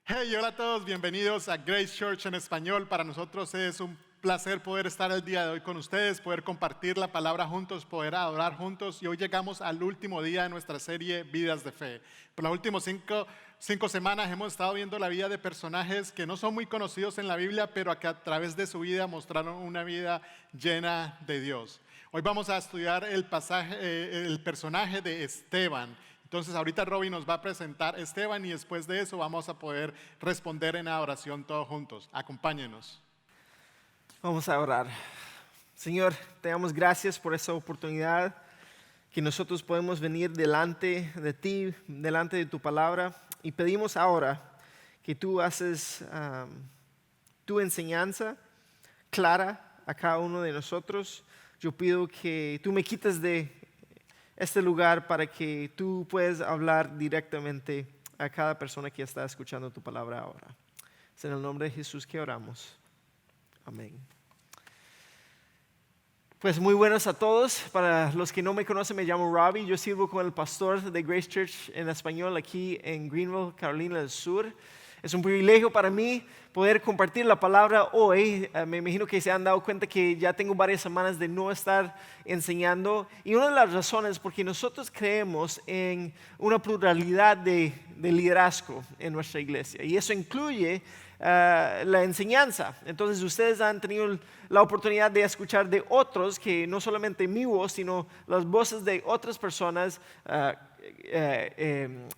Hey, hola a todos, bienvenidos a Grace Church en español. Para nosotros es un placer poder estar el día de hoy con ustedes, poder compartir la palabra juntos, poder adorar juntos. Y hoy llegamos al último día de nuestra serie Vidas de Fe. Por las últimas cinco semanas hemos estado viendo la vida de personajes que no son muy conocidos en la Biblia, pero que a través de su vida mostraron una vida llena de Dios. Hoy vamos a estudiar el personaje de Esteban. Entonces ahorita Robbie nos va a presentar a Esteban y después de eso vamos a poder responder en adoración todos juntos. Acompáñenos. Vamos a orar. Señor, te damos gracias por esa oportunidad que nosotros podemos venir delante de ti, delante de tu palabra, y pedimos ahora que tú haces tu enseñanza clara a cada uno de nosotros. Yo pido que tú me quites de este lugar para que tú puedas hablar directamente a cada persona que está escuchando tu palabra ahora. Es en el nombre de Jesús que oramos. Amén. Pues muy buenos a todos. Para los que no me conocen, me llamo Robbie. Yo sirvo como el pastor de Grace Church en español aquí en Greenville, Carolina del Sur. Es un privilegio para mí poder compartir la palabra hoy. Me imagino que se han dado cuenta que ya tengo varias semanas de no estar enseñando. Y una de las razones es porque nosotros creemos en una pluralidad de liderazgo en nuestra iglesia. Y eso incluye la enseñanza. Entonces ustedes han tenido la oportunidad de escuchar de otros, que no solamente mi voz, sino las voces de otras personas,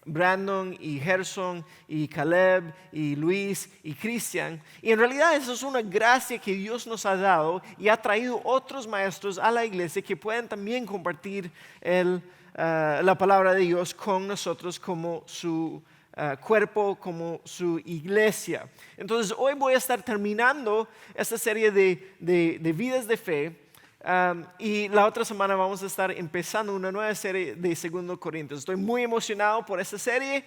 Brandon y Gerson y Caleb y Luis y Cristian. Y en realidad eso es una gracia que Dios nos ha dado y ha traído otros maestros a la iglesia que pueden también compartir la palabra de Dios con nosotros como su cuerpo, como su iglesia. Entonces hoy voy a estar terminando esta serie de vidas de fe. Y la otra semana vamos a estar empezando una nueva serie de 2 Corintios. Estoy muy emocionado por esta serie,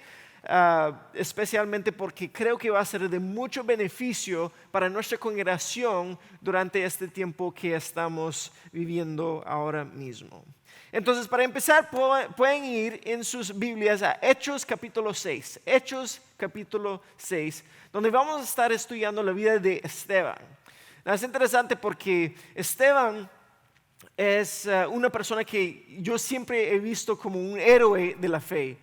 especialmente porque creo que va a ser de mucho beneficio para nuestra congregación durante este tiempo que estamos viviendo ahora mismo. Entonces, para empezar, pueden ir en sus Biblias a Hechos capítulo 6. Hechos capítulo 6, donde vamos a estar estudiando la vida de Esteban. Es interesante porque Esteban es una persona que yo siempre he visto como un héroe de la fe.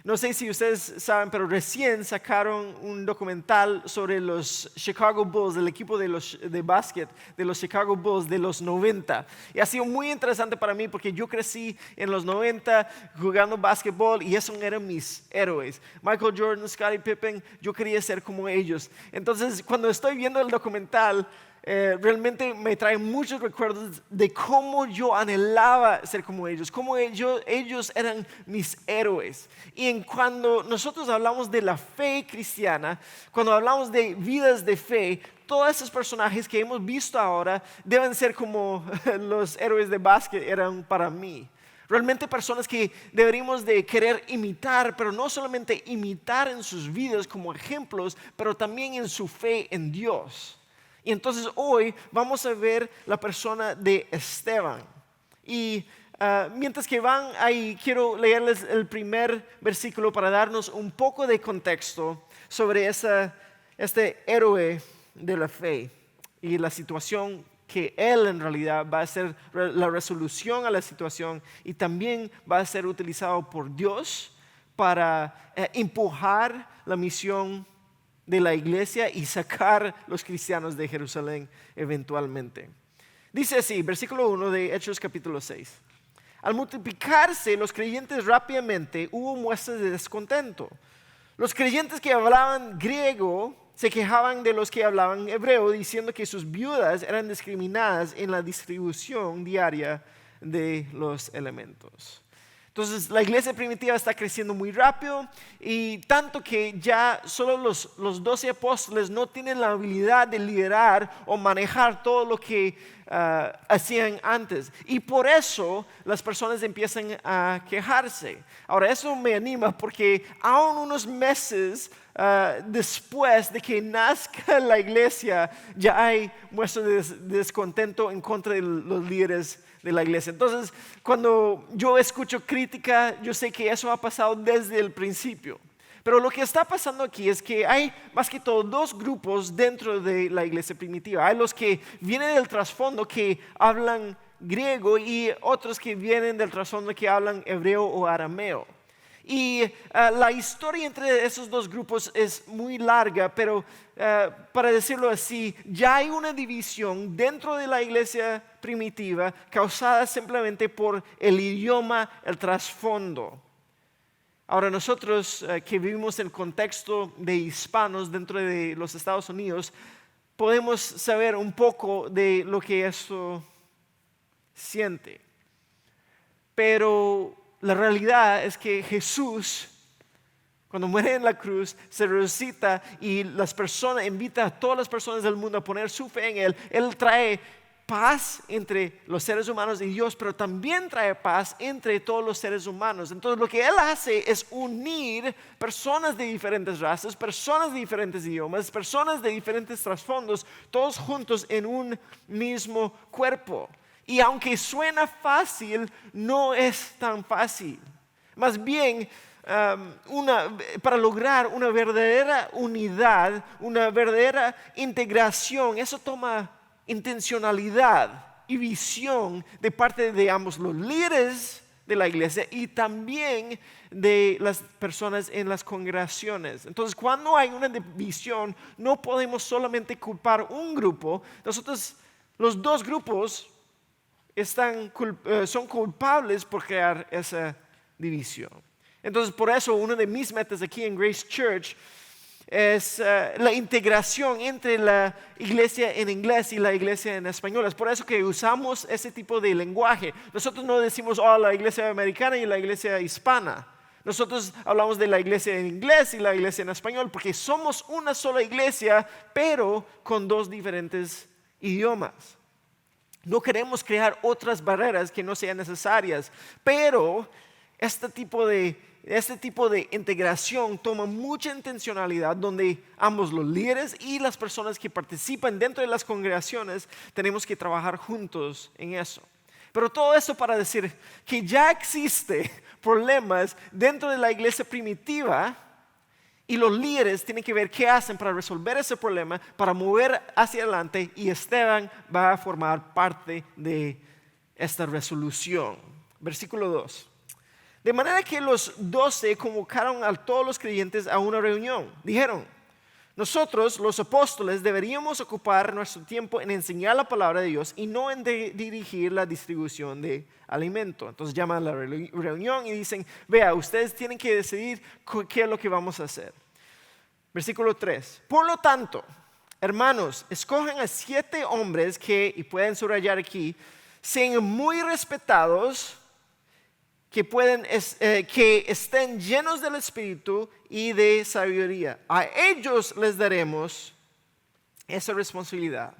No sé si ustedes saben, pero recién sacaron un documental sobre los Chicago Bulls, el equipo de básquet de los Chicago Bulls de los 90. Y ha sido muy interesante para mí porque yo crecí en los 90 jugando básquetbol y esos eran mis héroes. Michael Jordan, Scottie Pippen, yo quería ser como ellos. Entonces, cuando estoy viendo el documental, realmente me trae muchos recuerdos de cómo yo anhelaba ser como ellos, cómo ellos eran mis héroes. Y cuando nosotros hablamos de la fe cristiana, cuando hablamos de vidas de fe, todos esos personajes que hemos visto ahora deben ser como los héroes de básquet eran para mí. Realmente personas que deberíamos de querer imitar, pero no solamente imitar en sus vidas como ejemplos, pero también en su fe en Dios. Y entonces hoy vamos a ver la persona de Esteban. Y mientras que van ahí, quiero leerles el primer versículo para darnos un poco de contexto sobre este héroe de la fe y la situación que él en realidad va a ser la resolución a la situación y también va a ser utilizado por Dios para empujar la misión de la iglesia y sacar los cristianos de Jerusalén eventualmente. Dice así, versículo 1 de Hechos capítulo 6. Al multiplicarse los creyentes rápidamente, hubo muestras de descontento. Los creyentes que hablaban griego se quejaban de los que hablaban hebreo, diciendo que sus viudas eran discriminadas en la distribución diaria de los elementos. Entonces la iglesia primitiva está creciendo muy rápido y tanto que ya solo los 12 apóstoles no tienen la habilidad de liderar o manejar todo lo que hacían antes. Y por eso las personas empiezan a quejarse. Ahora eso me anima porque aún unos meses después de que nazca la iglesia ya hay muestras de descontento en contra de los líderes de la iglesia. Entonces, cuando yo escucho crítica, yo sé que eso ha pasado desde el principio. Pero lo que está pasando aquí es que hay más que todo dos grupos dentro de la iglesia primitiva. Hay los que vienen del trasfondo que hablan griego y otros que vienen del trasfondo que hablan hebreo o arameo. Y la historia entre esos dos grupos es muy larga, pero para decirlo así, ya hay una división dentro de la iglesia primitiva causada simplemente por el idioma, el trasfondo. Ahora nosotros que vivimos en el contexto de hispanos dentro de los Estados Unidos, podemos saber un poco de lo que eso siente. Pero la realidad es que Jesús, cuando muere en la cruz, se resucita y invita a todas las personas del mundo a poner su fe en Él. Él trae paz entre los seres humanos y Dios, pero también trae paz entre todos los seres humanos. Entonces lo que Él hace es unir personas de diferentes razas, personas de diferentes idiomas, personas de diferentes trasfondos, todos juntos en un mismo cuerpo. Y aunque suena fácil, no es tan fácil. Más bien, para lograr una verdadera unidad, una verdadera integración, eso toma intencionalidad y visión de parte de ambos los líderes de la iglesia y también de las personas en las congregaciones. Entonces, cuando hay una división, no podemos solamente culpar un grupo. Nosotros, los dos grupos, son culpables por crear esa división. Entonces, por eso, una de mis metas aquí en Grace Church es la integración entre la iglesia en inglés y la iglesia en español. Es por eso que usamos ese tipo de lenguaje. Nosotros no decimos la iglesia americana y la iglesia hispana. Nosotros hablamos de la iglesia en inglés y la iglesia en español porque somos una sola iglesia, pero con dos diferentes idiomas. No queremos crear otras barreras que no sean necesarias, pero este tipo de integración toma mucha intencionalidad donde ambos los líderes y las personas que participan dentro de las congregaciones tenemos que trabajar juntos en eso. Pero todo eso para decir que ya existe problemas dentro de la iglesia primitiva y los líderes tienen que ver qué hacen para resolver ese problema, para mover hacia adelante, y Esteban va a formar parte de esta resolución. Versículo 2. De manera que los 12 convocaron a todos los creyentes a una reunión. Dijeron: nosotros, los apóstoles, deberíamos ocupar nuestro tiempo en enseñar la palabra de Dios y no en dirigir la distribución de alimento. Entonces llaman a la reunión y dicen: vea, ustedes tienen que decidir qué es lo que vamos a hacer. Versículo 3. Por lo tanto, hermanos, escojan a 7 hombres que, y pueden subrayar aquí, sean muy respetados, que estén llenos del Espíritu y de sabiduría. A ellos les daremos esa responsabilidad.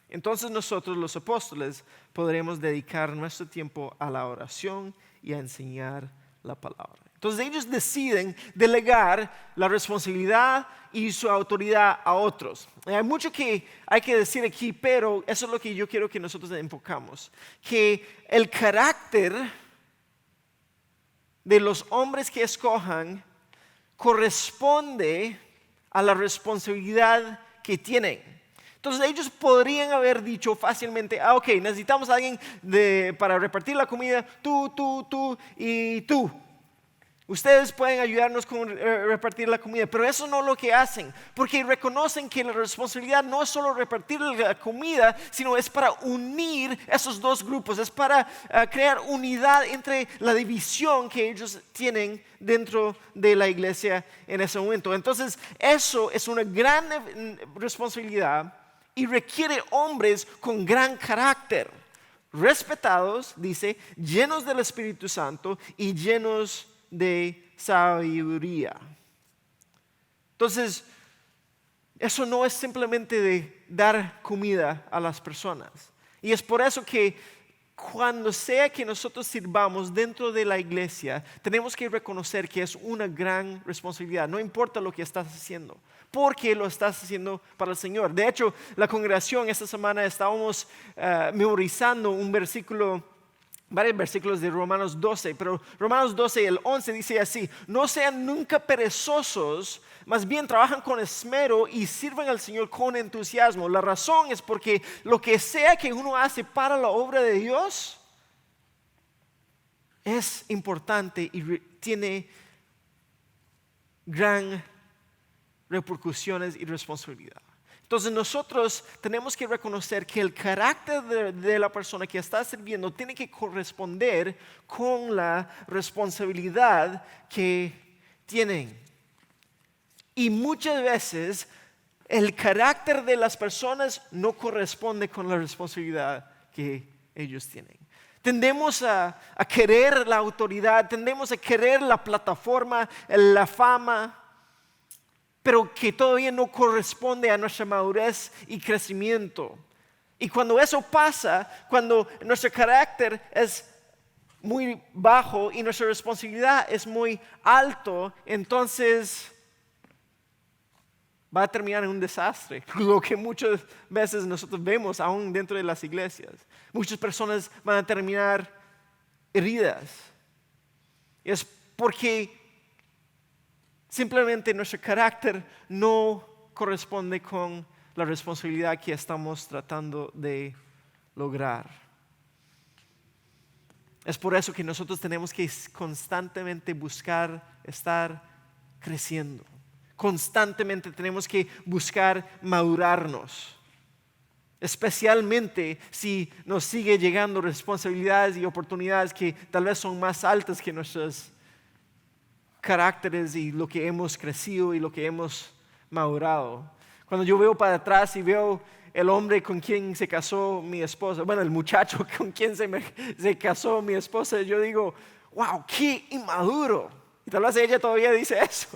Entonces nosotros, los apóstoles, podremos dedicar nuestro tiempo a la oración y a enseñar la palabra. Entonces ellos deciden delegar la responsabilidad y su autoridad a otros. Hay mucho que hay que decir aquí, pero eso es lo que yo quiero que nosotros enfocamos. Que el carácter de los hombres que escojan corresponde a la responsabilidad que tienen. Entonces ellos podrían haber dicho fácilmente: ok, necesitamos a alguien para repartir la comida, tú y tú. Ustedes pueden ayudarnos con repartir la comida, pero eso no es lo que hacen, porque reconocen que la responsabilidad no es solo repartir la comida, sino es para unir esos dos grupos, es para crear unidad entre la división que ellos tienen dentro de la iglesia en ese momento. Entonces eso es una gran responsabilidad y requiere hombres con gran carácter, respetados, dice, llenos del Espíritu Santo y llenos de sabiduría. Entonces, eso no es simplemente de dar comida a las personas. Y es por eso que cuando sea que nosotros sirvamos dentro de la iglesia, tenemos que reconocer que es una gran responsabilidad. No importa lo que estás haciendo, porque lo estás haciendo para el Señor. De hecho, la congregación esta semana estábamos memorizando un versículo varios versículos de Romanos 12, pero Romanos 12, el 11 dice así: no sean nunca perezosos, más bien trabajan con esmero y sirvan al Señor con entusiasmo. La razón es porque lo que sea que uno hace para la obra de Dios es importante y tiene gran repercusiones y responsabilidad. Entonces nosotros tenemos que reconocer que el carácter de la persona que está sirviendo tiene que corresponder con la responsabilidad que tienen. Y muchas veces el carácter de las personas no corresponde con la responsabilidad que ellos tienen. Tendemos a querer la autoridad, tendemos a querer la plataforma, la fama, pero que todavía no corresponde a nuestra madurez y crecimiento. Y cuando eso pasa, cuando nuestro carácter es muy bajo y nuestra responsabilidad es muy alto, entonces va a terminar en un desastre. Lo que muchas veces nosotros vemos aún dentro de las iglesias. Muchas personas van a terminar heridas. Y es porque simplemente nuestro carácter no corresponde con la responsabilidad que estamos tratando de lograr. Es por eso que nosotros tenemos que constantemente buscar estar creciendo. Constantemente tenemos que buscar madurarnos. Especialmente si nos sigue llegando responsabilidades y oportunidades que tal vez son más altas que nuestros caracteres y lo que hemos crecido y lo que hemos madurado. Cuando yo veo para atrás y veo el hombre con quien se casó mi esposa, bueno, el muchacho con quien se casó mi esposa, yo digo, wow, qué inmaduro. Y tal vez ella todavía dice eso.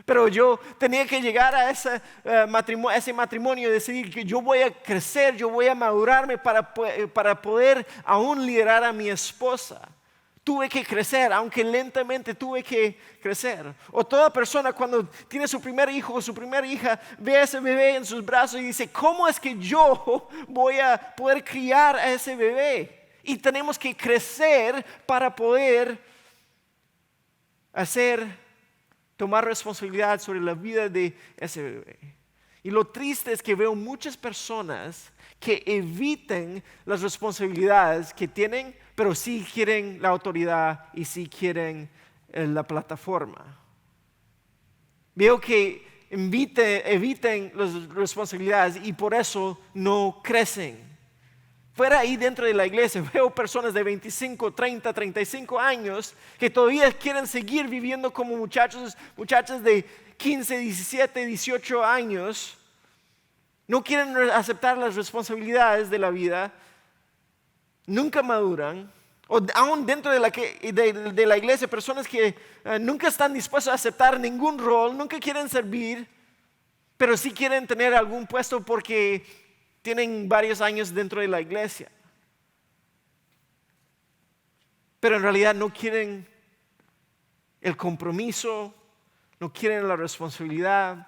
Pero yo tenía que llegar a ese matrimonio y decidir que yo voy a crecer, yo voy a madurarme para poder aún liderar a mi esposa. Tuve que crecer, aunque lentamente tuve que crecer. O toda persona cuando tiene su primer hijo o su primera hija, ve a ese bebé en sus brazos y dice, ¿cómo es que yo voy a poder criar a ese bebé? Y tenemos que crecer para poder tomar responsabilidad sobre la vida de ese bebé. Y lo triste es que veo muchas personas que eviten las responsabilidades que tienen, pero sí quieren la autoridad y sí quieren la plataforma. Veo que eviten las responsabilidades y por eso no crecen. Fuera ahí dentro de la iglesia veo personas de 25, 30, 35 años que todavía quieren seguir viviendo como muchachas de 15, 17, 18 años. No quieren aceptar las responsabilidades de la vida, nunca maduran. O aún dentro de la iglesia, personas que nunca están dispuestos a aceptar ningún rol, nunca quieren servir, pero sí quieren tener algún puesto porque tienen varios años dentro de la iglesia. Pero en realidad no quieren el compromiso, no quieren la responsabilidad.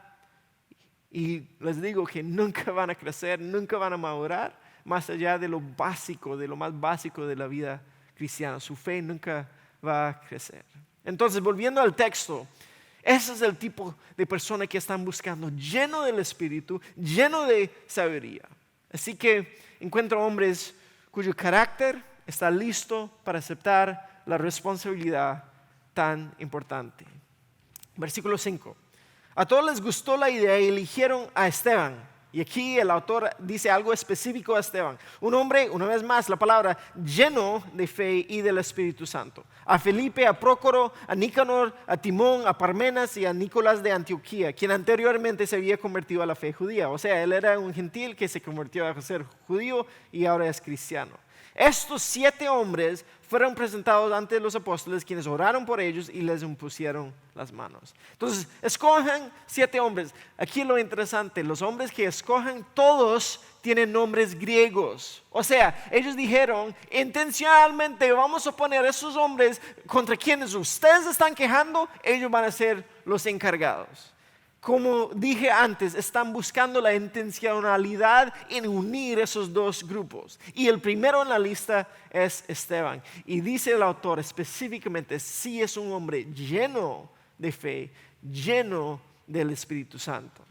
Y les digo que nunca van a crecer, nunca van a madurar, más allá de lo básico, de lo más básico de la vida cristiana. Su fe nunca va a crecer. Entonces, volviendo al texto, ese es el tipo de persona que están buscando, lleno del Espíritu, lleno de sabiduría. Así que encuentro hombres cuyo carácter está listo para aceptar la responsabilidad tan importante. Versículo 5. A todos les gustó la idea y eligieron a Esteban. Y aquí el autor dice algo específico a Esteban. Un hombre, una vez más la palabra, lleno de fe y del Espíritu Santo. A Felipe, a Prócoro, a Nicanor, a Timón, a Parmenas y a Nicolás de Antioquía, quien anteriormente se había convertido a la fe judía. O sea, él era un gentil que se convirtió a ser judío y ahora es cristiano. Estos 7 hombres fueron presentados ante los apóstoles, quienes oraron por ellos y les impusieron las manos. Entonces, escojan 7 hombres. Aquí lo interesante, los hombres que escojan, todos tienen nombres griegos. O sea, ellos dijeron, intencionalmente vamos a poner a esos hombres contra quienes ustedes están quejando, ellos van a ser los encargados. como dije antes, están buscando la intencionalidad en unir esos dos grupos. Y el primero en la lista es Esteban. Y dice el autor específicamente, sí es un hombre lleno de fe, lleno del Espíritu Santo.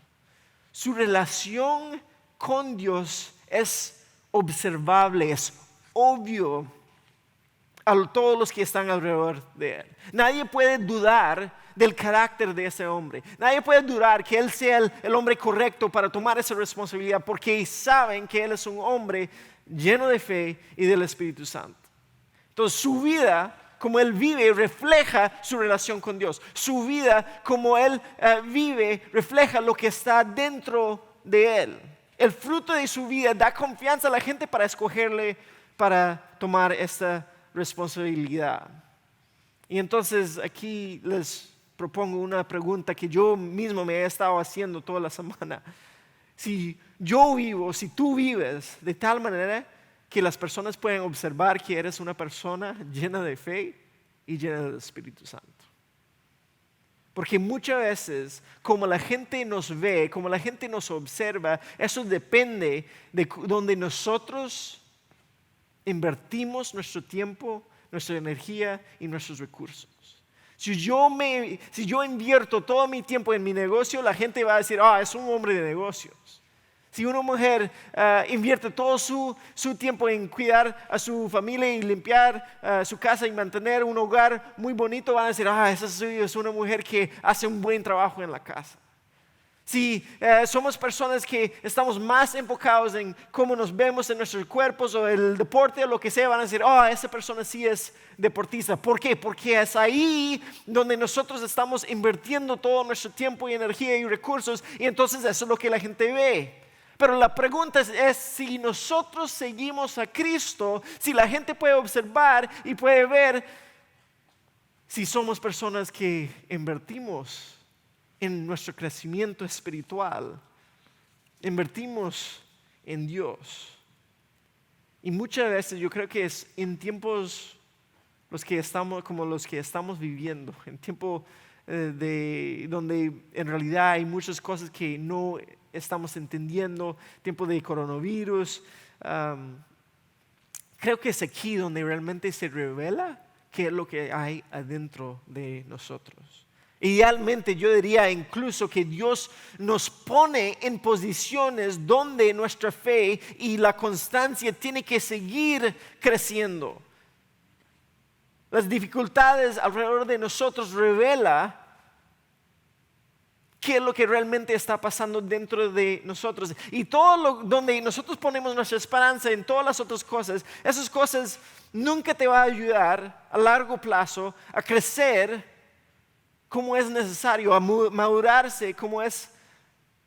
Su relación con Dios es observable, es obvio a todos los que están alrededor de él. Nadie puede dudar del carácter de ese hombre. Nadie puede dudar que él sea el hombre correcto para tomar esa responsabilidad, porque saben que él es un hombre lleno de fe y del Espíritu Santo. Entonces su vida, como él vive, refleja su relación con Dios. Su vida, como él vive, refleja lo que está dentro de él. El fruto de su vida da confianza a la gente para escogerle, para tomar esta responsabilidad. Y entonces aquí les propongo una pregunta que yo mismo me he estado haciendo toda la semana. Si yo vivo, si tú vives de tal manera que las personas pueden observar que eres una persona llena de fe y llena del Espíritu Santo. Porque muchas veces, como la gente nos ve, como la gente nos observa, eso depende de donde nosotros invertimos nuestro tiempo, nuestra energía y nuestros recursos. Si yo invierto todo mi tiempo en mi negocio, la gente va a decir, es un hombre de negocios. Si una mujer invierte todo su tiempo en cuidar a su familia y limpiar su casa y mantener un hogar muy bonito, van a decir, esa es una mujer que hace un buen trabajo en la casa. Si somos personas que estamos más enfocados en cómo nos vemos en nuestros cuerpos o el deporte o lo que sea, van a decir, esa persona sí es deportista. ¿Por qué? Porque es ahí donde nosotros estamos invirtiendo todo nuestro tiempo y energía y recursos, y entonces eso es lo que la gente ve. Pero la pregunta es si nosotros seguimos a Cristo, si la gente puede observar y puede ver si somos personas que invertimos en nuestro crecimiento espiritual, invertimos en Dios. Y muchas veces yo creo que es en tiempos los que estamos viviendo, en tiempo donde en realidad hay muchas cosas que no estamos entendiendo, tiempo de coronavirus. Creo que es aquí donde realmente se revela qué es lo que hay adentro de nosotros. Idealmente yo diría incluso que Dios nos pone en posiciones donde nuestra fe y la constancia tiene que seguir creciendo. Las dificultades alrededor de nosotros revela qué es lo que realmente está pasando dentro de nosotros. Y donde nosotros ponemos nuestra esperanza en todas las otras cosas, esas cosas nunca te van a ayudar a largo plazo a crecer como es necesario, a madurarse como es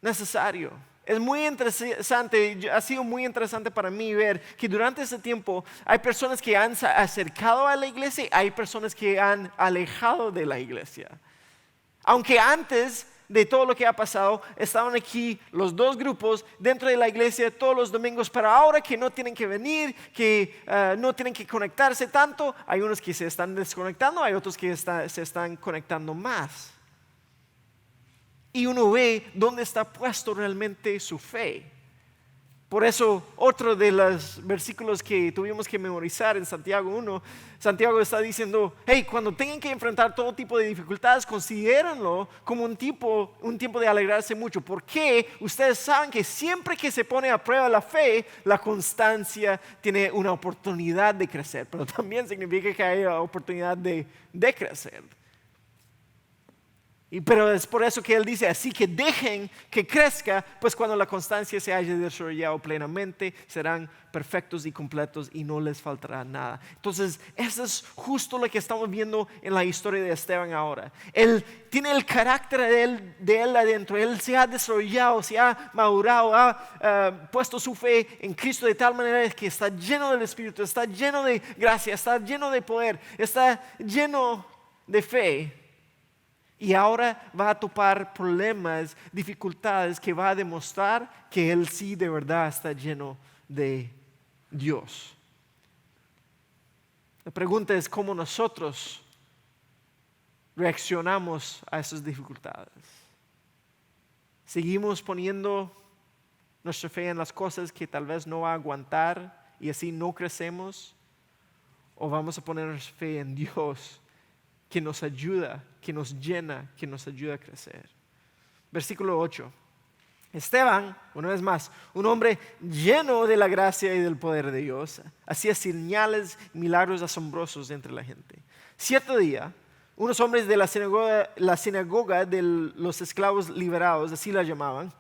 necesario. Es muy interesante, ha sido muy interesante para mí ver que durante ese tiempo hay personas que han acercado a la iglesia y hay personas que han alejado de la iglesia. Aunque antes de todo lo que ha pasado, estaban aquí los dos grupos dentro de la iglesia todos los domingos, pero ahora que no tienen que venir, que no tienen que conectarse tanto, hay unos que se están desconectando, hay otros que se están conectando más. Y uno ve dónde está puesto realmente su fe. Por eso, otro de los versículos que tuvimos que memorizar en Santiago 1, Santiago está diciendo, cuando tengan que enfrentar todo tipo de dificultades, considérenlo como un tiempo de alegrarse mucho. Porque ustedes saben que siempre que se pone a prueba la fe, la constancia tiene una oportunidad de crecer, pero también significa que hay oportunidad de crecer. Pero es por eso que él dice, así que dejen que crezca, pues cuando la constancia se haya desarrollado plenamente, serán perfectos y completos y no les faltará nada. Entonces, eso es justo lo que estamos viendo en la historia de Esteban ahora. Él tiene el carácter de él adentro, él se ha desarrollado, se ha madurado, ha puesto su fe en Cristo de tal manera que está lleno del Espíritu, está lleno de gracia, está lleno de poder, está lleno de fe. Y ahora va a topar problemas, dificultades que va a demostrar que él sí de verdad está lleno de Dios. La pregunta es cómo nosotros reaccionamos a esas dificultades. Seguimos poniendo nuestra fe en las cosas que tal vez no va a aguantar y así no crecemos. ¿O vamos a poner nuestra fe en Dios que nos ayuda, que nos llena, que nos ayuda a crecer? Versículo 8. Esteban, una vez más, un hombre lleno de la gracia y del poder de Dios, hacía señales, milagros asombrosos entre la gente. Cierto día, unos hombres de la sinagoga de los esclavos liberados, así la llamaban,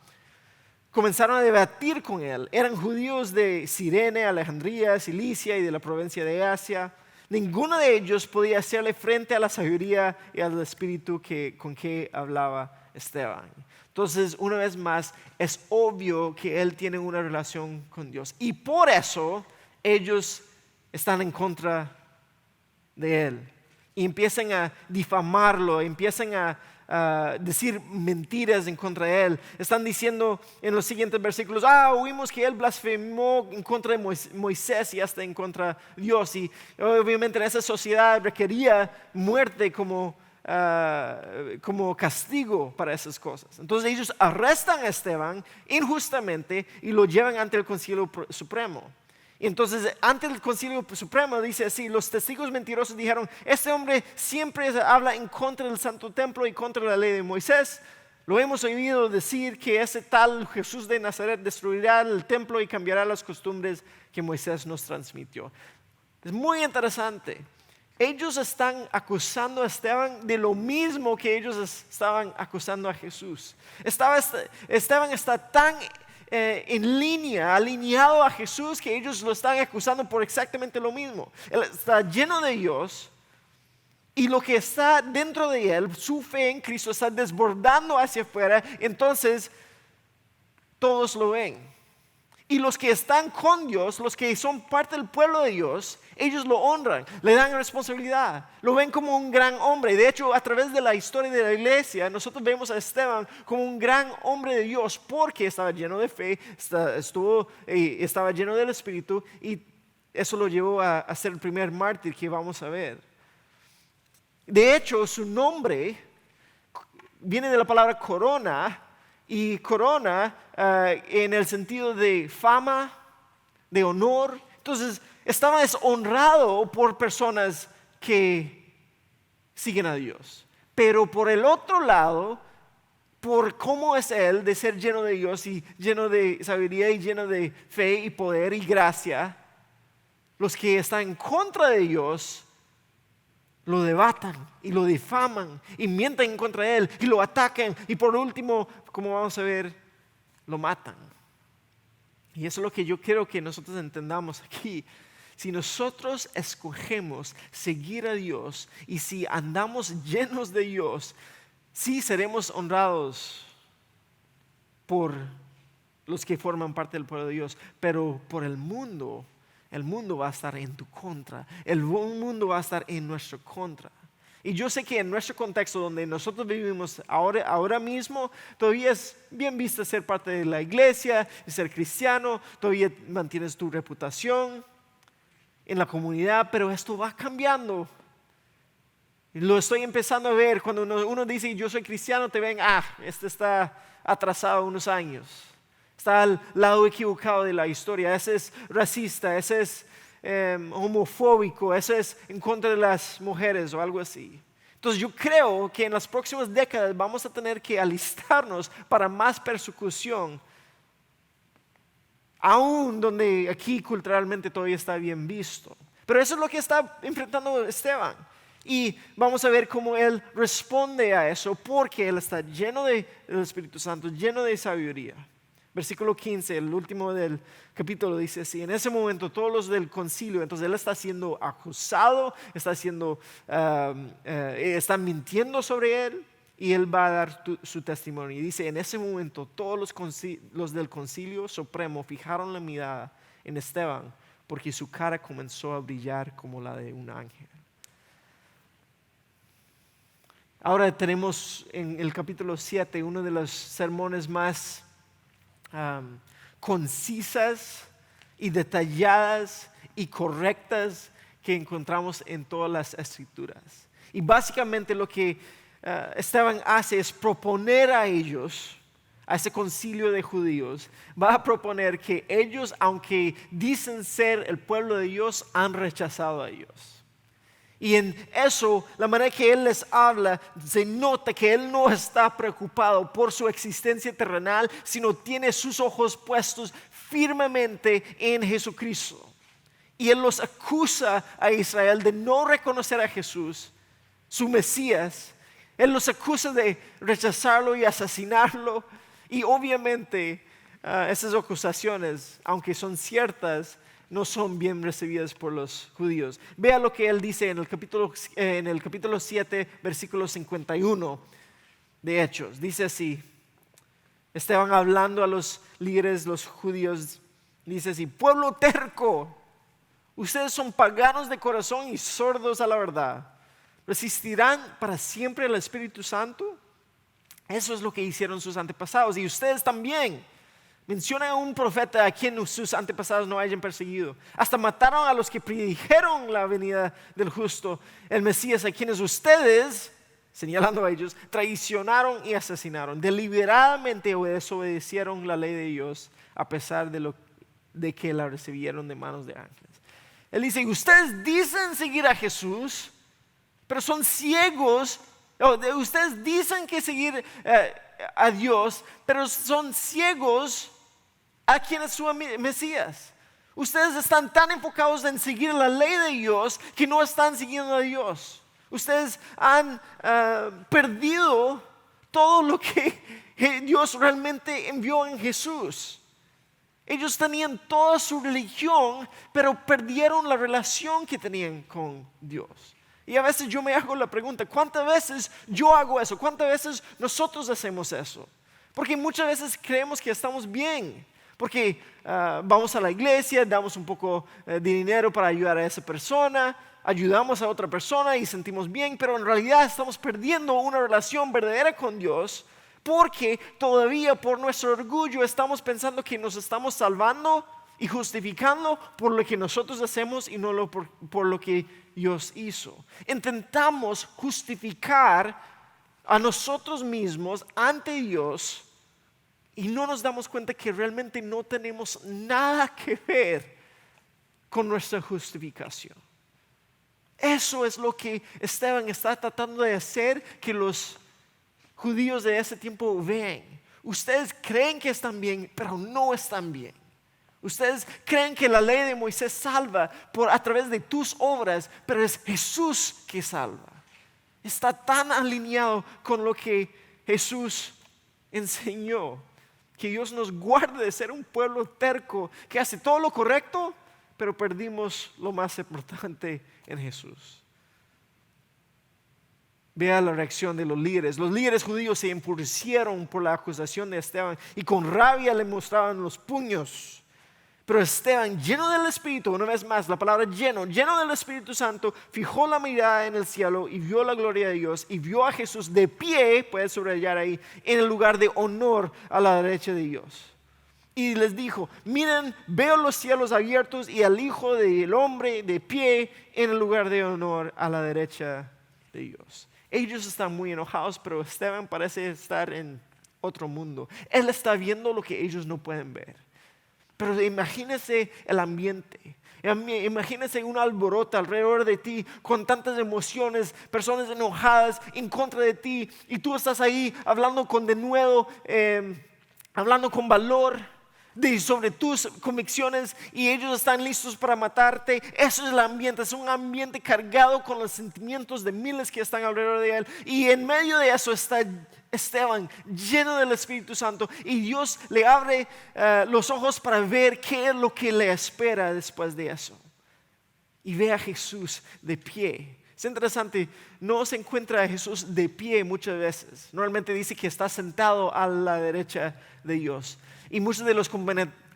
comenzaron a debatir con él. Eran judíos de Cirene, Alejandría, Cilicia y de la provincia de Asia. Ninguno de ellos podía hacerle frente a la sabiduría y al espíritu con que hablaba Esteban. Entonces, una vez más, es obvio que él tiene una relación con Dios. Y por eso ellos están en contra de él. Y empiezan a difamarlo, empiezan a decir mentiras en contra de él. Están diciendo en los siguientes versículos, oímos que él blasfemó en contra de Moisés y hasta en contra de Dios. Y obviamente en esa sociedad requería muerte como castigo para esas cosas. Entonces ellos arrestan a Esteban injustamente y lo llevan ante el Concilio Supremo. Y entonces ante el Concilio Supremo dice así: los testigos mentirosos dijeron, este hombre siempre habla en contra del Santo Templo y contra la ley de Moisés. Lo hemos oído decir que ese tal Jesús de Nazaret destruirá el templo y cambiará las costumbres que Moisés nos transmitió. Es muy interesante. Ellos están acusando a Esteban de lo mismo que ellos estaban acusando a Jesús. Esteban está tan en línea, alineado a Jesús, que ellos lo están acusando por exactamente lo mismo. Él está lleno de Dios y lo que está dentro de él, su fe en Cristo, está desbordando hacia afuera. Entonces todos lo ven. Y los que están con Dios, los que son parte del pueblo de Dios, ellos lo honran, le dan responsabilidad, lo ven como un gran hombre. De hecho, a través de la historia de la iglesia, nosotros vemos a Esteban como un gran hombre de Dios, porque estaba lleno de fe, estaba lleno del Espíritu, y eso lo llevó a ser el primer mártir que vamos a ver. De hecho, su nombre viene de la palabra corona, y corona en el sentido de fama, de honor. Entonces estaba deshonrado por personas que siguen a Dios. Pero por el otro lado, por cómo es él de ser lleno de Dios y lleno de sabiduría y lleno de fe y poder y gracia, los que están en contra de Dios lo debatan y lo difaman y mienten en contra de él y lo atacan, y por último, como vamos a ver, lo matan. Y eso es lo que yo quiero que nosotros entendamos aquí. Si nosotros escogemos seguir a Dios y si andamos llenos de Dios, sí seremos honrados por los que forman parte del pueblo de Dios, pero por el mundo va a estar en tu contra. El mundo va a estar en nuestra contra. Y yo sé que en nuestro contexto donde nosotros vivimos ahora mismo, todavía es bien visto ser parte de la iglesia, ser cristiano, todavía mantienes tu reputación en la comunidad, pero esto va cambiando. Lo estoy empezando a ver cuando uno dice yo soy cristiano, te ven, este está atrasado unos años. Está al lado equivocado de la historia. Ese es racista, ese es homofóbico, ese es en contra de las mujeres o algo así. Entonces yo creo que en las próximas décadas vamos a tener que alistarnos para más persecución, aún donde aquí culturalmente todavía está bien visto. Pero eso es lo que está enfrentando Esteban. Y vamos a ver cómo él responde a eso, porque él está lleno del Espíritu Santo, lleno de sabiduría. Versículo 15, el último del capítulo dice así: en ese momento todos los del concilio, entonces él está siendo acusado, están mintiendo sobre él, y él va a dar su testimonio. Y dice: en ese momento todos los del concilio supremo fijaron la mirada en Esteban, porque su cara comenzó a brillar como la de un ángel. Ahora tenemos en el capítulo 7 uno de los sermones más concisas y detalladas y correctas que encontramos en todas las escrituras. Y básicamente lo que Esteban hace es proponer a ellos, a ese concilio de judíos, va a proponer que ellos, aunque dicen ser el pueblo de Dios, han rechazado a Dios. Y en eso, la manera que Él les habla, se nota que Él no está preocupado por su existencia terrenal, sino tiene sus ojos puestos firmemente en Jesucristo. Y Él los acusa a Israel de no reconocer a Jesús, su Mesías. Él los acusa de rechazarlo y asesinarlo. Y obviamente esas acusaciones, aunque son ciertas, no son bien recibidas por los judíos. Vea lo que él dice en el capítulo 7, versículo 51 de Hechos. Dice así, Esteban hablando a los líderes, los judíos, dice así: pueblo terco, ustedes son paganos de corazón y sordos a la verdad. ¿Resistirán para siempre al Espíritu Santo? Eso es lo que hicieron sus antepasados, y ustedes también. Mencionan a un profeta a quien sus antepasados no hayan perseguido. Hasta mataron a los que predijeron la venida del justo, el Mesías, a quienes ustedes, señalando a ellos, traicionaron y asesinaron. Deliberadamente desobedecieron la ley de Dios, a pesar de que la recibieron de manos de ángeles. Él dice: ustedes dicen seguir a Jesús, pero son ciegos. Ustedes dicen que seguir a Dios, pero son ciegos a quien es su Mesías. Ustedes están tan enfocados en seguir la ley de Dios que no están siguiendo a Dios. Ustedes han perdido todo lo que Dios realmente envió en Jesús. Ellos tenían toda su religión, pero perdieron la relación que tenían con Dios. Y a veces yo me hago la pregunta: ¿cuántas veces yo hago eso? ¿Cuántas veces nosotros hacemos eso? Porque muchas veces creemos que estamos bien, porque vamos a la iglesia, damos un poco de dinero para ayudar a esa persona, ayudamos a otra persona y sentimos bien, pero en realidad estamos perdiendo una relación verdadera con Dios, porque todavía por nuestro orgullo estamos pensando que nos estamos salvando y justificando por lo que nosotros hacemos y no por lo que Dios hizo. Intentamos justificar a nosotros mismos ante Dios y no nos damos cuenta que realmente no tenemos nada que ver con nuestra justificación. Eso es lo que Esteban está tratando de hacer que los judíos de ese tiempo vean. Ustedes creen que están bien, pero no están bien. Ustedes creen que la ley de Moisés salva a través de tus obras, pero es Jesús que salva. Está tan alineado con lo que Jesús enseñó, que Dios nos guarde de ser un pueblo terco que hace todo lo correcto, pero perdimos lo más importante en Jesús. Vea la reacción de los líderes. Los líderes judíos se enfurecieron por la acusación de Esteban y con rabia le mostraban los puños. Pero Esteban, lleno del Espíritu, una vez más la palabra lleno del Espíritu Santo, fijó la mirada en el cielo y vio la gloria de Dios y vio a Jesús de pie, puedes subrayar ahí, en el lugar de honor a la derecha de Dios. Y les dijo: miren, veo los cielos abiertos y al Hijo del Hombre de pie en el lugar de honor a la derecha de Dios. Ellos están muy enojados, pero Esteban parece estar en otro mundo. Él está viendo lo que ellos no pueden ver. Pero imagínese el ambiente. Imagínese un alboroto alrededor de ti con tantas emociones, personas enojadas en contra de ti, y tú estás ahí hablando con denuedo, hablando con valor sobre tus convicciones, y ellos están listos para matarte. Eso es el ambiente, es un ambiente cargado con los sentimientos de miles que están alrededor de él, y en medio de eso está Esteban, lleno del Espíritu Santo, y Dios le abre los ojos para ver qué es lo que le espera después de eso. Y ve a Jesús de pie. Es interesante, no se encuentra a Jesús de pie muchas veces. Normalmente dice que está sentado a la derecha de Dios. Y muchos de los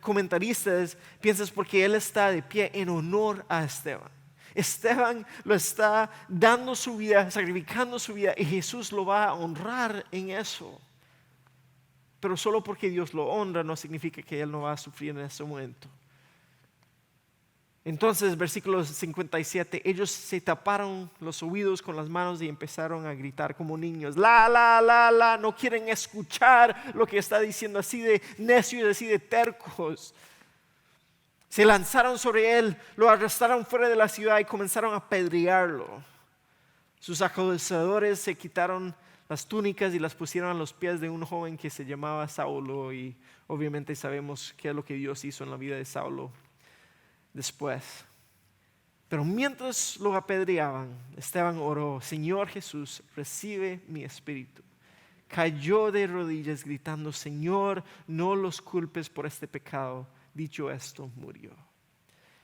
comentaristas piensan porque Él está de pie en honor a Esteban. Esteban lo está dando su vida, sacrificando su vida, y Jesús lo va a honrar en eso. Pero solo porque Dios lo honra no significa que Él no va a sufrir en ese momento. Entonces, versículo 57, ellos se taparon los oídos con las manos y empezaron a gritar como niños. La, no quieren escuchar lo que está diciendo, así de necios, así de tercos. Se lanzaron sobre él, lo arrastraron fuera de la ciudad y comenzaron a apedrearlo. Sus acusadores se quitaron las túnicas y las pusieron a los pies de un joven que se llamaba Saulo, y obviamente sabemos qué es lo que Dios hizo en la vida de Saulo después. Pero mientras lo apedreaban, Esteban oró: Señor Jesús, recibe mi espíritu. Cayó de rodillas gritando: Señor, no los culpes por este pecado. Dicho esto, murió.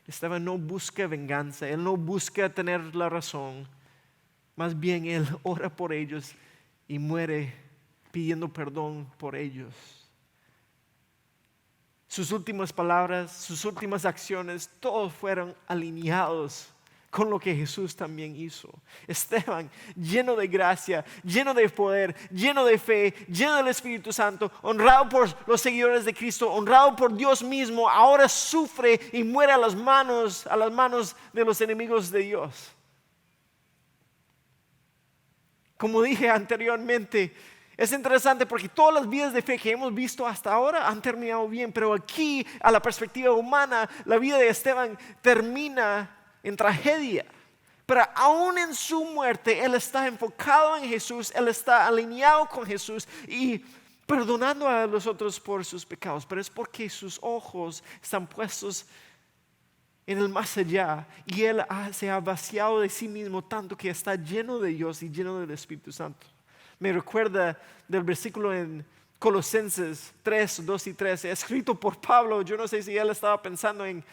Esteban no busca venganza, él no busca tener la razón. Más bien él ora por ellos y muere pidiendo perdón por ellos. Sus últimas palabras, sus últimas acciones, todos fueron alineados con lo que Jesús también hizo. Esteban, lleno de gracia, lleno de poder, lleno de fe, lleno del Espíritu Santo, honrado por los seguidores de Cristo, honrado por Dios mismo, ahora sufre y muere a las manos de los enemigos de Dios. Como dije anteriormente, es interesante porque todas las vidas de fe que hemos visto hasta ahora han terminado bien, pero aquí, a la perspectiva humana, la vida de Esteban termina en tragedia. Pero aún en su muerte, él está enfocado en Jesús, él está alineado con Jesús y perdonando a los otros por sus pecados. Pero es porque sus ojos están puestos en el más allá, y él se ha vaciado de sí mismo tanto que está lleno de Dios y lleno del Espíritu Santo. Me recuerda del versículo en Colosenses 3, 2 y 3, escrito por Pablo. Yo no sé si él estaba en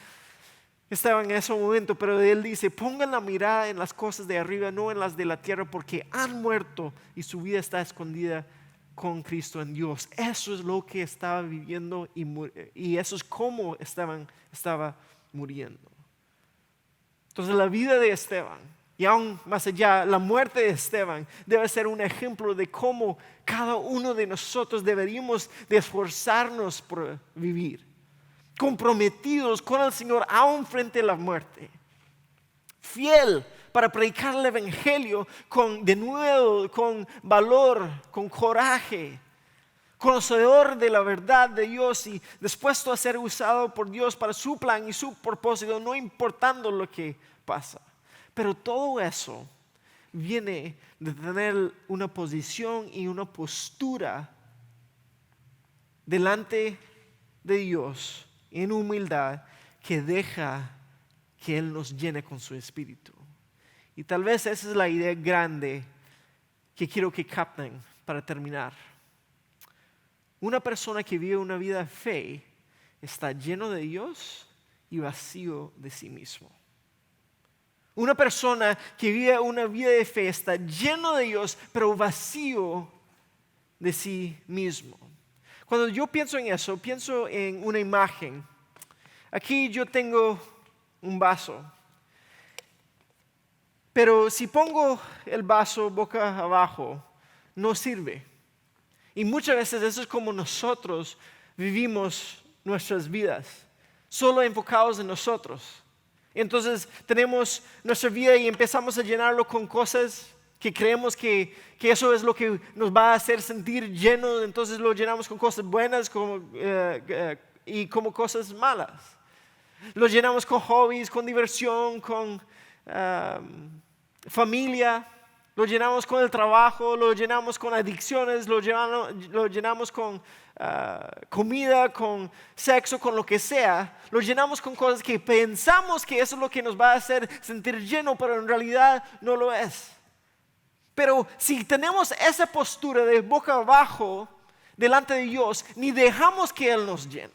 ese momento, pero él dice: pongan la mirada en las cosas de arriba, no en las de la tierra, porque han muerto y su vida está escondida con Cristo en Dios. Eso es lo que estaba viviendo y eso es cómo estaba muriendo. Entonces la vida de Esteban, y aún más allá, la muerte de Esteban, debe ser un ejemplo de cómo cada uno de nosotros deberíamos de esforzarnos por vivir, comprometidos con el Señor aún frente a la muerte, fiel para predicar el evangelio con valor, con coraje, conocedor de la verdad de Dios y dispuesto a ser usado por Dios para su plan y su propósito, no importando lo que pasa. Pero todo eso viene de tener una posición y una postura delante de Dios en humildad que deja que Él nos llene con su espíritu. Y tal vez esa es la idea grande que quiero que capten para terminar. Una persona que vive una vida de fe está lleno de Dios y vacío de sí mismo. Una persona que vive una vida de fe está lleno de Dios, pero vacío de sí mismo. Cuando yo pienso en eso, pienso en una imagen. Aquí yo tengo un vaso, pero si pongo el vaso boca abajo, no sirve. Y muchas veces eso es como nosotros vivimos nuestras vidas, solo enfocados en nosotros. Entonces tenemos nuestra vida y empezamos a llenarlo con cosas que creemos que eso es lo que nos va a hacer sentir llenos. Entonces lo llenamos con cosas buenas y como cosas malas. Lo llenamos con hobbies, con diversión, con familia. Lo llenamos con el trabajo, lo llenamos con adicciones, lo llenamos con comida, con sexo, con lo que sea. Lo llenamos con cosas que pensamos que eso es lo que nos va a hacer sentir lleno, pero en realidad no lo es. Pero si tenemos esa postura de boca abajo delante de Dios, ni dejamos que Él nos llene.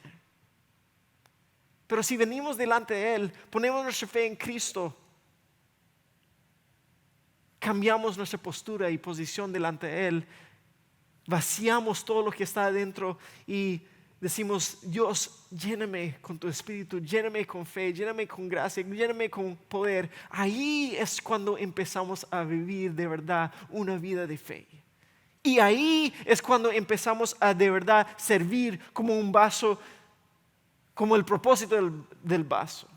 Pero si venimos delante de Él, ponemos nuestra fe en Cristo, cambiamos nuestra postura y posición delante de Él, vaciamos todo lo que está adentro y decimos: Dios, lléname con tu espíritu, lléname con fe, lléname con gracia, lléname con poder. Ahí es cuando empezamos a vivir de verdad una vida de fe. Y ahí es cuando empezamos a de verdad servir como un vaso, como el propósito del vaso.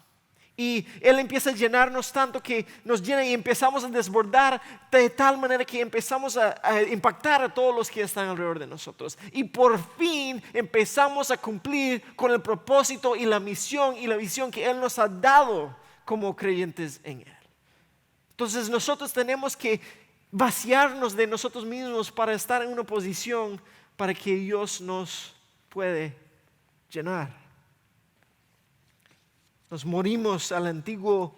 Y Él empieza a llenarnos tanto que nos llena y empezamos a desbordar de tal manera que empezamos a impactar a todos los que están alrededor de nosotros. Y por fin empezamos a cumplir con el propósito y la misión y la visión que Él nos ha dado como creyentes en Él. Entonces nosotros tenemos que vaciarnos de nosotros mismos para estar en una posición para que Dios nos puede llenar. Nos morimos al antiguo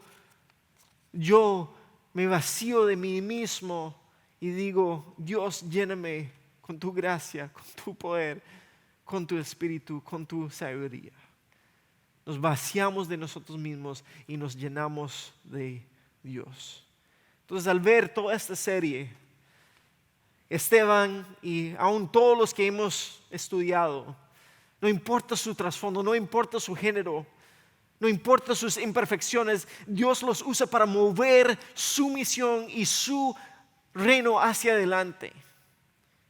yo, me vacío de mí mismo y digo, Dios, lléname con tu gracia, con tu poder, con tu espíritu, con tu sabiduría. Nos vaciamos de nosotros mismos y nos llenamos de Dios. Entonces, al ver toda esta serie, Esteban y aún todos los que hemos estudiado, no importa su trasfondo, no importa su género, no importa sus imperfecciones, Dios los usa para mover su misión y su reino hacia adelante.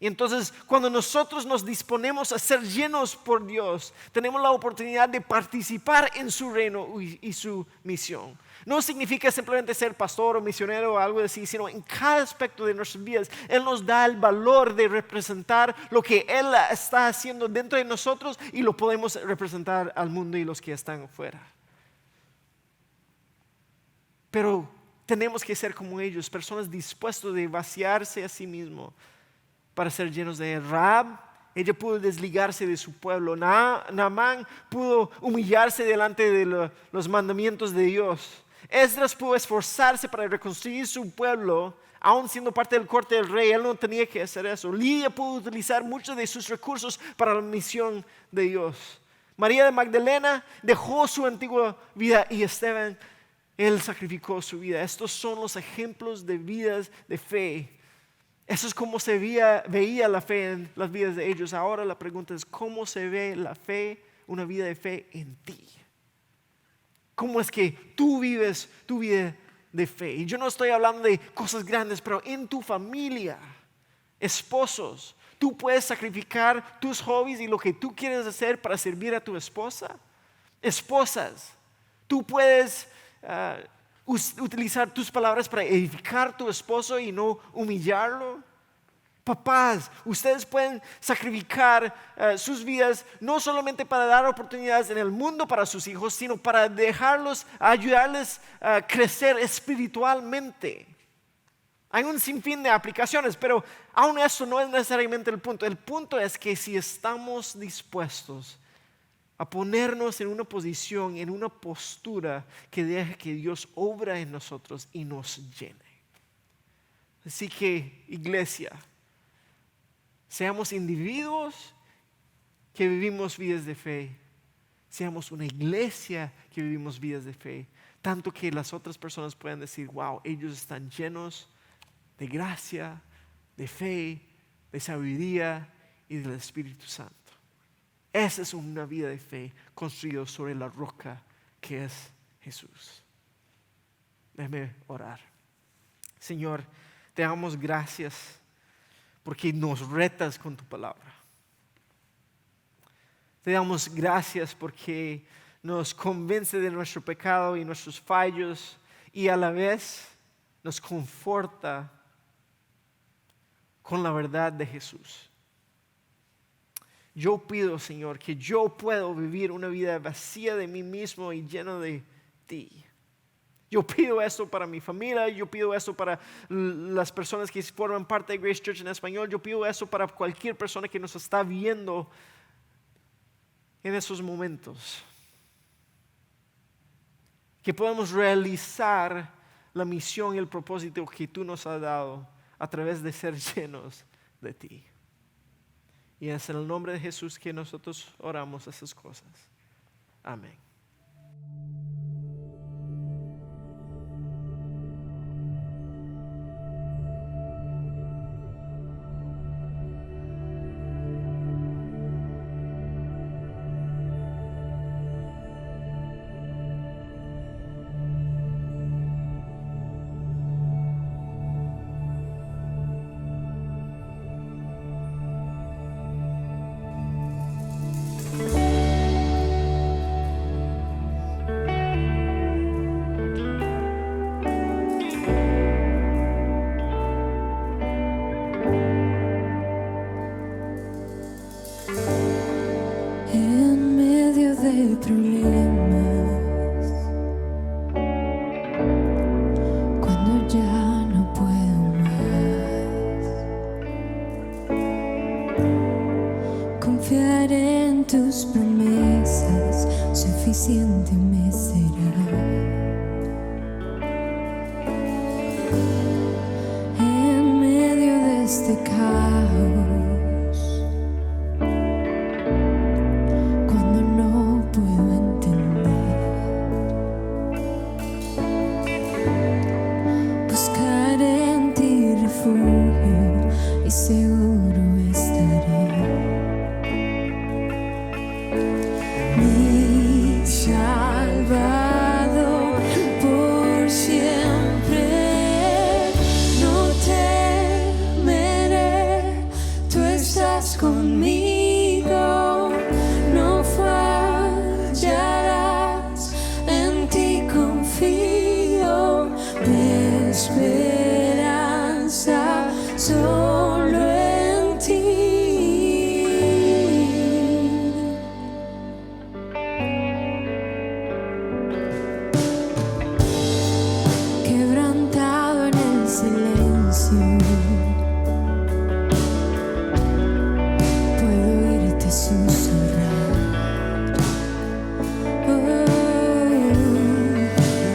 Y entonces, cuando nosotros nos disponemos a ser llenos por Dios, tenemos la oportunidad de participar en su reino y su misión. No significa simplemente ser pastor o misionero o algo así, sino en cada aspecto de nuestras vidas, Él nos da el valor de representar lo que Él está haciendo dentro de nosotros y lo podemos representar al mundo y los que están afuera. Pero tenemos que ser como ellos, personas dispuestas de vaciarse a sí mismos para ser llenos de Él. Rahab, ella pudo desligarse de su pueblo. Naamán pudo humillarse delante de los mandamientos de Dios. Esdras pudo esforzarse para reconstruir su pueblo, aún siendo parte del corte del rey. Él no tenía que hacer eso. Lidia pudo utilizar muchos de sus recursos para la misión de Dios. María de Magdalena dejó su antigua vida y Esteban, él sacrificó su vida. Estos son los ejemplos de vidas de fe. Eso es como se veía la fe en las vidas de ellos. Ahora la pregunta es, ¿cómo se ve la fe, una vida de fe en ti? ¿Cómo es que tú vives tu vida de fe? Y yo no estoy hablando de cosas grandes, pero en tu familia, esposos, ¿tú puedes sacrificar tus hobbies y lo que tú quieres hacer para servir a tu esposa? Esposas, ¿tú puedes utilizar tus palabras para edificar a tu esposo y no humillarlo? Papás, ustedes pueden sacrificar sus vidas no solamente para dar oportunidades en el mundo para sus hijos, sino para ayudarles a crecer espiritualmente. Hay un sinfín de aplicaciones, pero aún eso no es necesariamente el punto. El punto es que si estamos dispuestos a ponernos en una posición, en una postura que deje que Dios obra en nosotros y nos llene. Así que, iglesia, seamos individuos que vivimos vidas de fe, seamos una iglesia que vivimos vidas de fe, tanto que las otras personas puedan decir, wow, ellos están llenos de gracia, de fe, de sabiduría y del Espíritu Santo. Esa es una vida de fe construida sobre la roca que es Jesús. Déjame orar. Señor, te damos gracias porque nos retas con tu palabra. Te damos gracias porque nos convence de nuestro pecado y nuestros fallos y a la vez nos conforta con la verdad de Jesús. Yo pido, Señor, que yo pueda vivir una vida vacía de mí mismo y lleno de ti. Yo pido esto para mi familia, yo pido esto para las personas que forman parte de Grace Church en español, yo pido esto para cualquier persona que nos está viendo en esos momentos. Que podamos realizar la misión y el propósito que tú nos has dado a través de ser llenos de ti. Y es en el nombre de Jesús que nosotros oramos esas cosas. Amén. Ya no puedo más. Confiaré en tus promesas, suficiente me será. En medio de este caos, cuando no puedo entender, buscaré en ti refugio y seguro estaré. Mi Salvador por siempre, no temeré, tú estás conmigo, no fallarás, en ti confío, mi esperanza solo en ti. Quebrantado en el silencio, puedo oírte susurrar.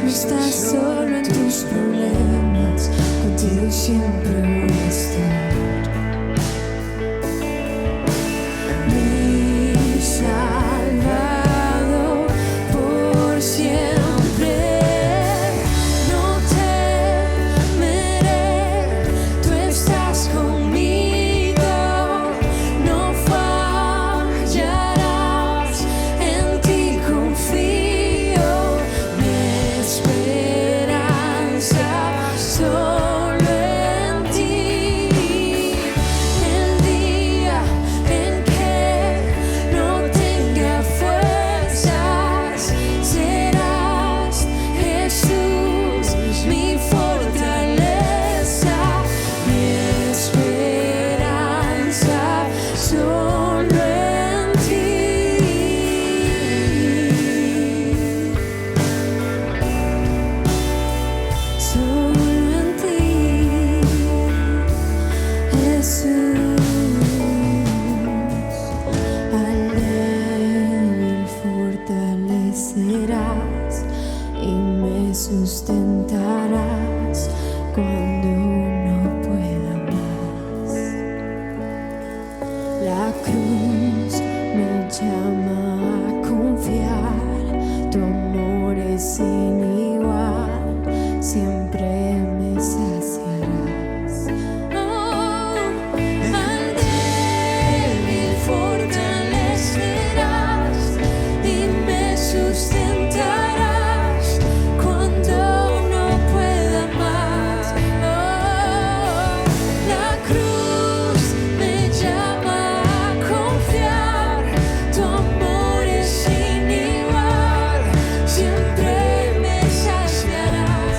No estás solo en tus problemas, contigo siempre voy a estar. Mi Salvador por siempre, no temeré, tú estás conmigo, no fallarás, en ti confío, mi esperanza solo en ti. El día en que no tenga fuerzas, serás Jesús, mi fortaleza, mi esperanza solo en ti. Solo en ti, Jesús. Al débil fortalecerás y me sustentarás cuando no pueda más. La cruz me llama a confiar, tu amor es sin igual, siempre me saciarás. Al débil fortalecerás y me sustentarás cuando no pueda más. La cruz me llama a confiar, tu amor es sin igual, siempre me saciarás.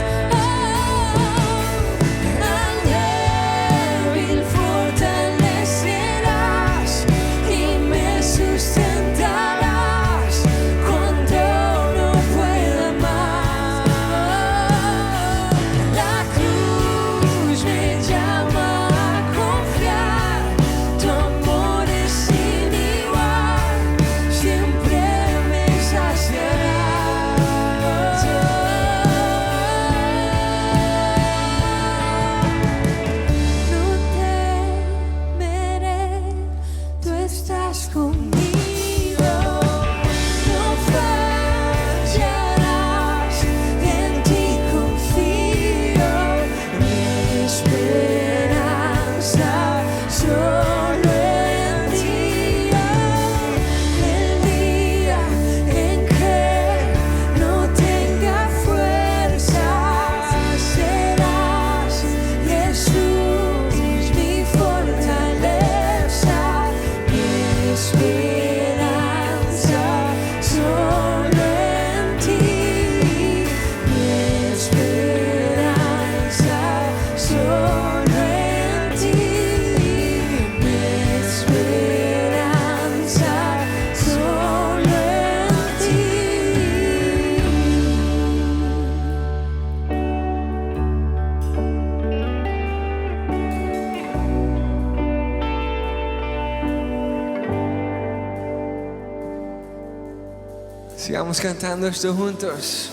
Sigamos cantando esto juntos.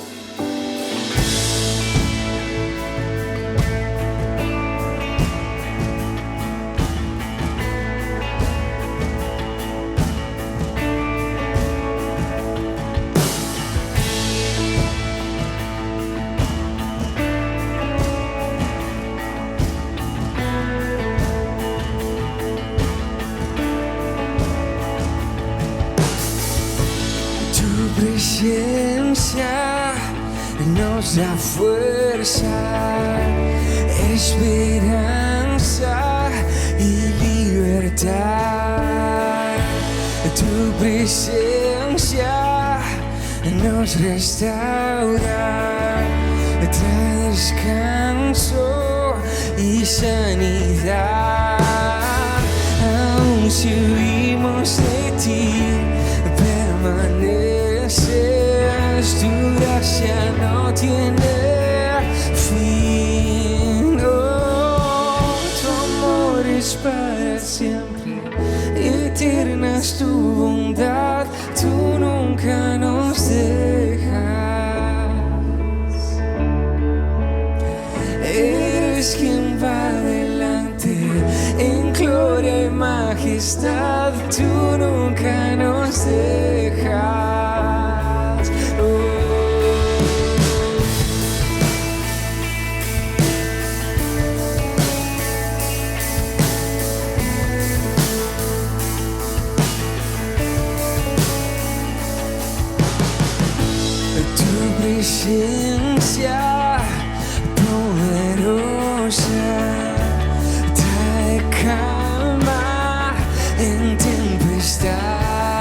Presencia nos da fuerza, esperanza y libertad. Tu presencia nos restaura, trae descanso y sanidad. Aún si huimos de ti, permaneces, tu gracia no tiene fin. Oh, tu amor es para siempre, eterna es tu bondad, tú nunca nos dejas. Eres quien va adelante en gloria y majestad, tú nunca nos dejas. Tu presencia poderosa trae calma en tempestad.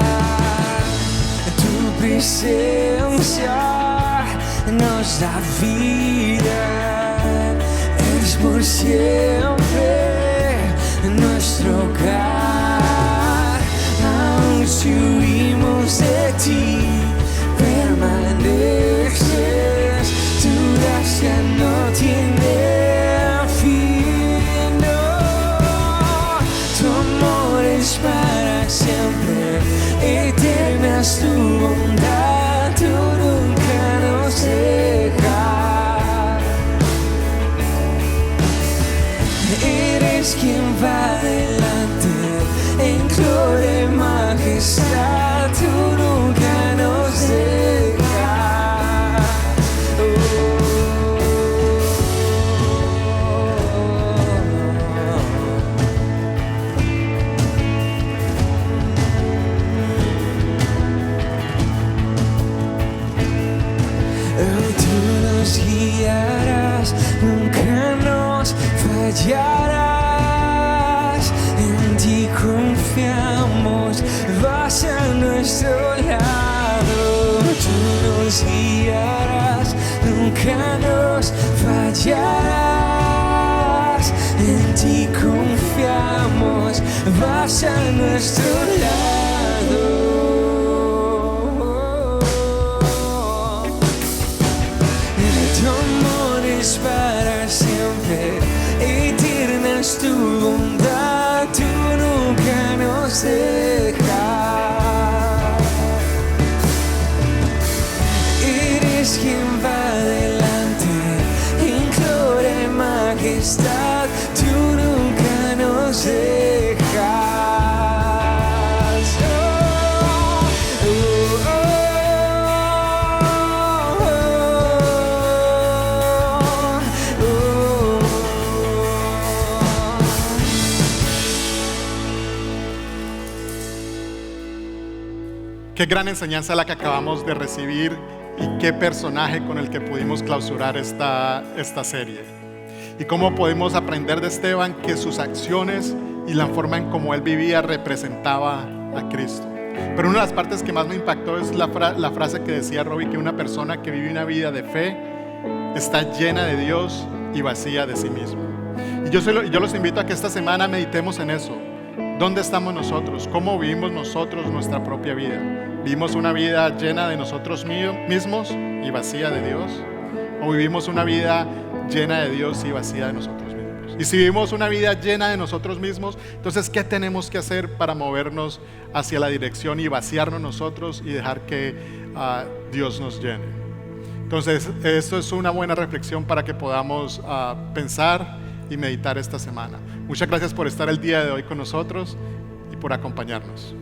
Tu presencia nos da vida, es por siempre nuestro hogar. Aún si huimos de ti, permaneces, tu gracia no tiene fin. No, tu amor es para siempre, eterna es tu bondad, tú nunca nos dejas. Eres quien va adelante en gloria y majestad, tú nunca nos dejas. Tú nos guiarás, nunca nos fallarás. En ti confiamos, vas a nuestro lado. Tú nos guiarás, nunca nos fallarás. En ti confiamos, vas a nuestro lado. Tu amor es para siempre, eterna es tu bondad, tú nunca nos dejas. Eres quien va adelante en gloria y majestad, tú nunca nos dejas. Qué gran enseñanza la que acabamos de recibir y qué personaje con el que pudimos clausurar esta serie. Y cómo podemos aprender de Esteban que sus acciones y la forma en cómo él vivía representaba a Cristo. Pero una de las partes que más me impactó es la frase que decía Robbie, que una persona que vive una vida de fe está llena de Dios y vacía de sí mismo. Y yo los invito a que esta semana meditemos en eso. ¿Dónde estamos nosotros? ¿Cómo vivimos nosotros nuestra propia vida? ¿Vivimos una vida llena de nosotros mismos y vacía de Dios? ¿O vivimos una vida llena de Dios y vacía de nosotros mismos? Y si vivimos una vida llena de nosotros mismos, entonces ¿qué tenemos que hacer para movernos hacia la dirección y vaciarnos nosotros y dejar que Dios nos llene. Entonces, esto es una buena reflexión para que podamos pensar y meditar esta semana. Muchas gracias por estar el día de hoy con nosotros y por acompañarnos.